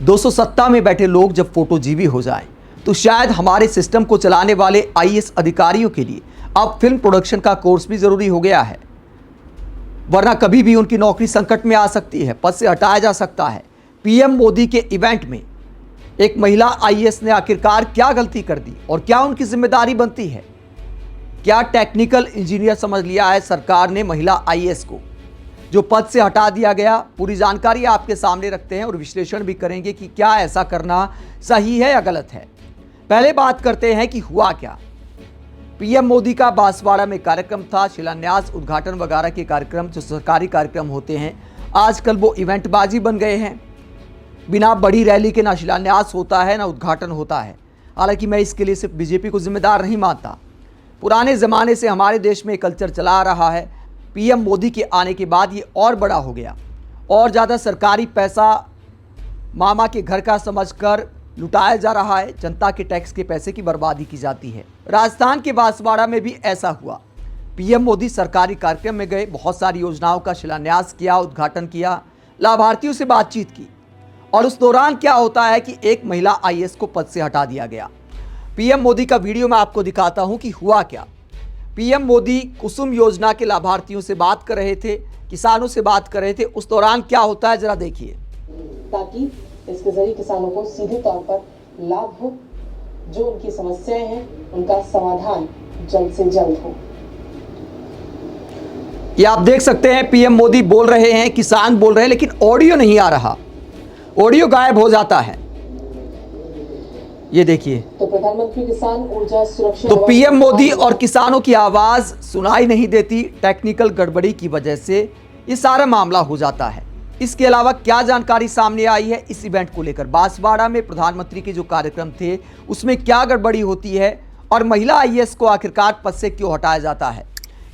दोस्तों, सत्ता में बैठे लोग जब फोटोजीवी हो जाएं, तो शायद हमारे सिस्टम को चलाने वाले आईएएस अधिकारियों के लिए अब फिल्म प्रोडक्शन का कोर्स भी जरूरी हो गया है, वरना कभी भी उनकी नौकरी संकट में आ सकती है, पद से हटाया जा सकता है। पीएम मोदी के इवेंट में एक महिला आईएएस ने आखिरकार क्या गलती कर दी और क्या उनकी जिम्मेदारी बनती है? क्या टेक्निकल इंजीनियर समझ लिया है सरकार ने महिला आईएएस को, जो पद से हटा दिया गया? पूरी जानकारी आपके सामने रखते हैं और विश्लेषण भी करेंगे कि क्या ऐसा करना सही है या गलत है। पहले बात करते हैं कि हुआ क्या। पीएम मोदी का बांसवाड़ा में कार्यक्रम था, शिलान्यास, उद्घाटन वगैरह के कार्यक्रम जो सरकारी कार्यक्रम होते हैं, आजकल वो इवेंटबाजी बन गए हैं। बिना बड़ी रैली के ना शिलान्यास होता है ना उद्घाटन होता है। हालांकि मैं इसके लिए सिर्फ बीजेपी को जिम्मेदार नहीं मानता। पुराने ज़माने से हमारे देश में कल्चर चला आ रहा है। पीएम मोदी के आने के बाद ये और बड़ा हो गया, और ज़्यादा सरकारी पैसा मामा के घर का समझकर लुटाया जा रहा है। जनता के टैक्स के पैसे की बर्बादी की जाती है। राजस्थान के बांसवाड़ा में भी ऐसा हुआ। पीएम मोदी सरकारी कार्यक्रम में गए, बहुत सारी योजनाओं का शिलान्यास किया, उद्घाटन किया, लाभार्थियों से बातचीत की, और उस दौरान क्या होता है कि एक महिला आईएएस को पद से हटा दिया गया। पीएम मोदी का वीडियो मैं आपको दिखाता हूं कि हुआ क्या। पीएम मोदी कुसुम योजना के लाभार्थियों से बात कर रहे थे, किसानों से बात कर रहे थे। उस दौरान क्या होता है जरा देखिए। ताकि इसके जरिए किसानों को सीधे तौर पर लाभ हो, जो उनकी समस्याएं हैं उनका समाधान जल्द से जल्द हो। ये आप देख सकते हैं, पीएम मोदी बोल रहे हैं, किसान बोल रहे हैं, लेकिन ऑडियो नहीं आ रहा, ऑडियो गायब हो जाता है। ये देखिए, तो प्रधानमंत्री किसान ऊर्जा सुरक्षा, तो पीएम मोदी और किसानों की आवाज सुनाई नहीं देती। टेक्निकल गड़बड़ी की वजह से ये सारा मामला हो जाता है। इसके अलावा क्या जानकारी सामने आई है इस इवेंट को लेकर? बांसवाड़ा में प्रधानमंत्री के जो कार्यक्रम थे उसमें क्या गड़बड़ी होती है, और महिला आईएएस को आखिरकार पद से क्यों हटाया जाता है,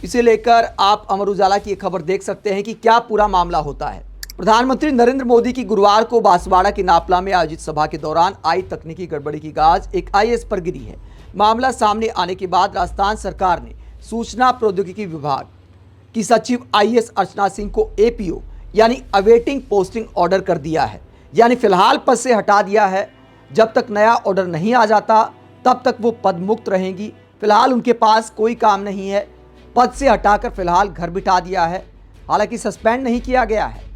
इसे लेकर आप अमर उजाला की एक खबर देख सकते हैं कि क्या पूरा मामला होता है। प्रधानमंत्री नरेंद्र मोदी की गुरुवार को बांसवाड़ा के नापला में आयोजित सभा के दौरान आई तकनीकी गड़बड़ी की गाज एक आईएएस पर गिरी है। मामला सामने आने के बाद राजस्थान सरकार ने सूचना प्रौद्योगिकी विभाग की सचिव आईएएस अर्चना सिंह को एपीओ यानी अवेटिंग पोस्टिंग ऑर्डर कर दिया है, यानी फिलहाल पद से हटा दिया है। जब तक नया ऑर्डर नहीं आ जाता तब तक वो पद मुक्त रहेंगी। फिलहाल उनके पास कोई काम नहीं है, पद से हटाकर फिलहाल घर बिठा दिया है। हालांकि सस्पेंड नहीं किया गया है,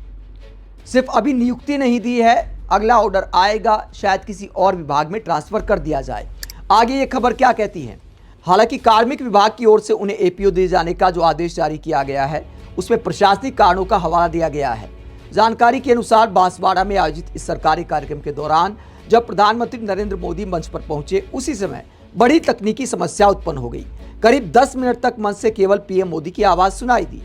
सिर्फ अभी नियुक्ति नहीं दी है। अगला ऑर्डर आएगा, शायद किसी और विभाग में ट्रांसफर कर दिया जाए। आगे ये खबर क्या कहती है? हालांकि कार्मिक विभाग की ओर से उन्हें एपीओ दिए जाने का जो आदेश जारी किया गया है उसमें प्रशासनिक कारणों का हवाला दिया गया है। जानकारी के अनुसार बांसवाड़ा में आयोजित इस सरकारी कार्यक्रम के दौरान जब प्रधानमंत्री नरेंद्र मोदी मंच पर पहुंचे, उसी समय बड़ी तकनीकी समस्या उत्पन्न हो गई। करीब 10 मिनट तक मंच से केवल पीएम मोदी की आवाज सुनाई दी,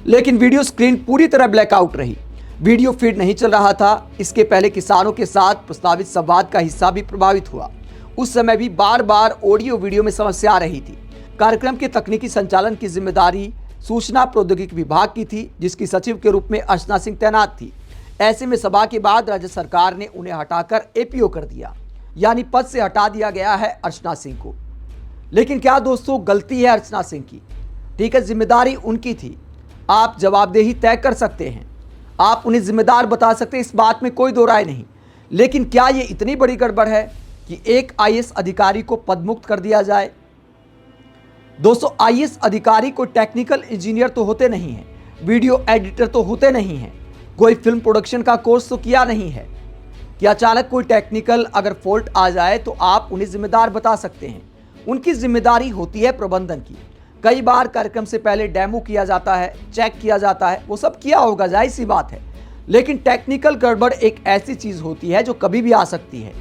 लेकिन वीडियो स्क्रीन पूरी तरह ब्लैकआउट रही। वीडियो फीड नहीं चल रहा था। इसके पहले किसानों के साथ प्रस्तावित संवाद का हिस्सा भी प्रभावित हुआ। उस समय भी बार बार ऑडियो वीडियो में समस्या आ रही थी। कार्यक्रम के तकनीकी संचालन की जिम्मेदारी सूचना प्रौद्योगिकी विभाग की थी, जिसकी सचिव के रूप में अर्चना सिंह तैनात थी। ऐसे में सभा के बाद राज्य सरकार ने उन्हें हटाकर एपीओ कर दिया, यानी पद से हटा दिया गया है अर्चना सिंह को। लेकिन क्या दोस्तों गलती है अर्चना सिंह की? ठीक है, जिम्मेदारी उनकी थी, आप जवाबदेही तय कर सकते हैं, आप उन्हें जिम्मेदार बता सकते हैं, इस बात में कोई दो राय नहीं। लेकिन क्या ये इतनी बड़ी गड़बड़ है कि एक आईएएस अधिकारी को पदमुक्त कर दिया जाए? दोस्तों, आईएएस अधिकारी कोई टेक्निकल इंजीनियर तो होते नहीं हैं, वीडियो एडिटर तो होते नहीं हैं, कोई फिल्म प्रोडक्शन का कोर्स तो किया नहीं है कि अचानक कोई टेक्निकल अगर फॉल्ट आ जाए तो आप उन्हें जिम्मेदार बता सकते हैं। उनकी जिम्मेदारी होती है प्रबंधन की। कई बार कार्यक्रम से पहले डेमो किया जाता है, चेक किया जाता है, वो सब किया होगा, जाहिर सी बात है। लेकिन टेक्निकल गड़बड़ एक ऐसी चीज़ होती है जो कभी भी आ सकती है।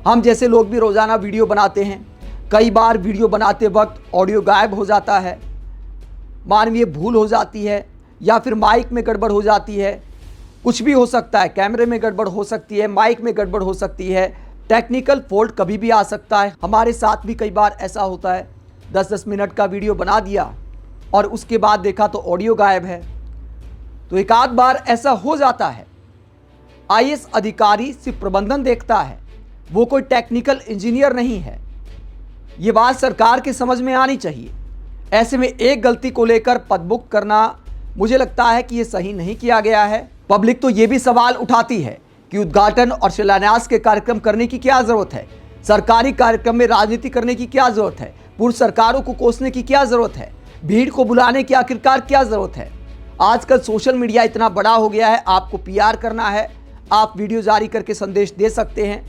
हम जैसे लोग भी रोज़ाना वीडियो बनाते हैं, कई बार वीडियो बनाते वक्त ऑडियो गायब हो जाता है, मानवीय भूल हो जाती है, या फिर माइक में गड़बड़ हो जाती है, कुछ भी हो सकता है, कैमरे में गड़बड़ हो सकती है, माइक में गड़बड़ हो सकती है, टेक्निकल फॉल्ट कभी भी आ सकता है। हमारे साथ भी कई बार ऐसा होता है, 10-10 मिनट का वीडियो बना दिया और उसके बाद देखा तो ऑडियो गायब है। तो एक आध बार ऐसा हो जाता है। आईएएस अधिकारी सिर्फ प्रबंधन देखता है, वो कोई टेक्निकल इंजीनियर नहीं है। ये बात सरकार के समझ में आनी चाहिए। ऐसे में एक गलती को लेकर पदमुक्त करना, मुझे लगता है कि ये सही नहीं किया गया है। पब्लिक तो ये भी सवाल उठाती है कि उद्घाटन और शिलान्यास के कार्यक्रम करने की क्या जरूरत है, सरकारी कार्यक्रम में राजनीति करने की क्या जरूरत है, पूर्व सरकारों को कोसने की क्या जरूरत है, भीड़ को बुलाने की आखिरकार क्या जरूरत है। आजकल सोशल मीडिया इतना बड़ा हो गया है, आपको पीआर करना है, आप वीडियो जारी करके संदेश दे सकते हैं,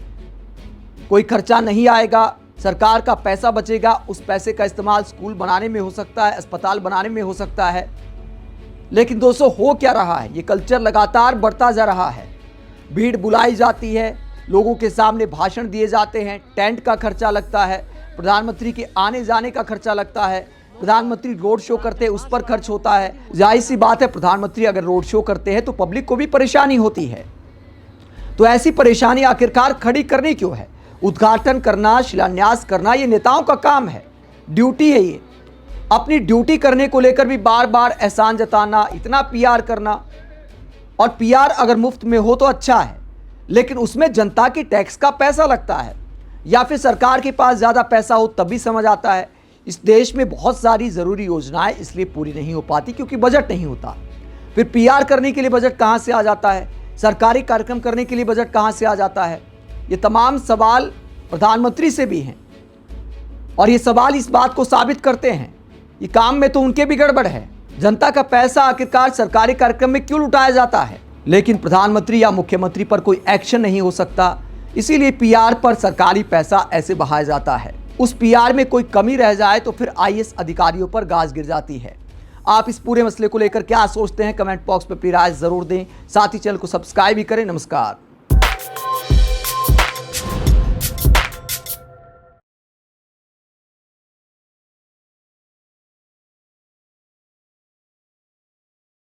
कोई खर्चा नहीं आएगा, सरकार का पैसा बचेगा, उस पैसे का इस्तेमाल स्कूल बनाने में हो सकता है, अस्पताल बनाने में हो सकता है। लेकिन दोस्तों हो क्या रहा है, ये कल्चर लगातार बढ़ता जा रहा है। भीड़ बुलाई जाती है, लोगों के सामने भाषण दिए जाते हैं, टेंट का खर्चा लगता है, प्रधानमंत्री के आने जाने का खर्चा लगता है, प्रधानमंत्री रोड शो करते हैं उस पर खर्च होता है। जाहिर सी बात है, प्रधानमंत्री अगर रोड शो करते हैं तो पब्लिक को भी परेशानी होती है। तो ऐसी परेशानी आखिरकार खड़ी करनी क्यों है? उद्घाटन करना, शिलान्यास करना ये नेताओं का काम है, ड्यूटी है ये। अपनी ड्यूटी करने को लेकर भी बार बार एहसान जताना, इतना पीआर करना, और पीआर अगर मुफ्त में हो तो अच्छा है, लेकिन उसमें जनता के टैक्स का पैसा लगता है, या फिर सरकार के पास ज़्यादा पैसा हो तब भी समझ आता है। इस देश में बहुत सारी ज़रूरी योजनाएं इसलिए पूरी नहीं हो पाती क्योंकि बजट नहीं होता। फिर पीआर करने के लिए बजट कहाँ से आ जाता है, सरकारी कार्यक्रम करने के लिए बजट कहाँ से आ जाता है? ये तमाम सवाल प्रधानमंत्री से भी हैं, और ये सवाल इस बात को साबित करते हैं, ये काम में तो उनके भी गड़बड़ है। जनता का पैसा आखिरकार सरकारी कार्यक्रम में क्यों लुटाया जाता है, लेकिन प्रधानमंत्री या मुख्यमंत्री पर कोई एक्शन नहीं हो सकता, इसीलिए पीआर पर सरकारी पैसा ऐसे बहाया जाता है। उस पीआर में कोई कमी रह जाए तो फिर आईएएस अधिकारियों पर गाज गिर जाती है। आप इस पूरे मसले को लेकर क्या सोचते हैं, कमेंट बॉक्स में अपनी राय जरूर दें, साथ ही चैनल को सब्सक्राइब भी करें। नमस्कार।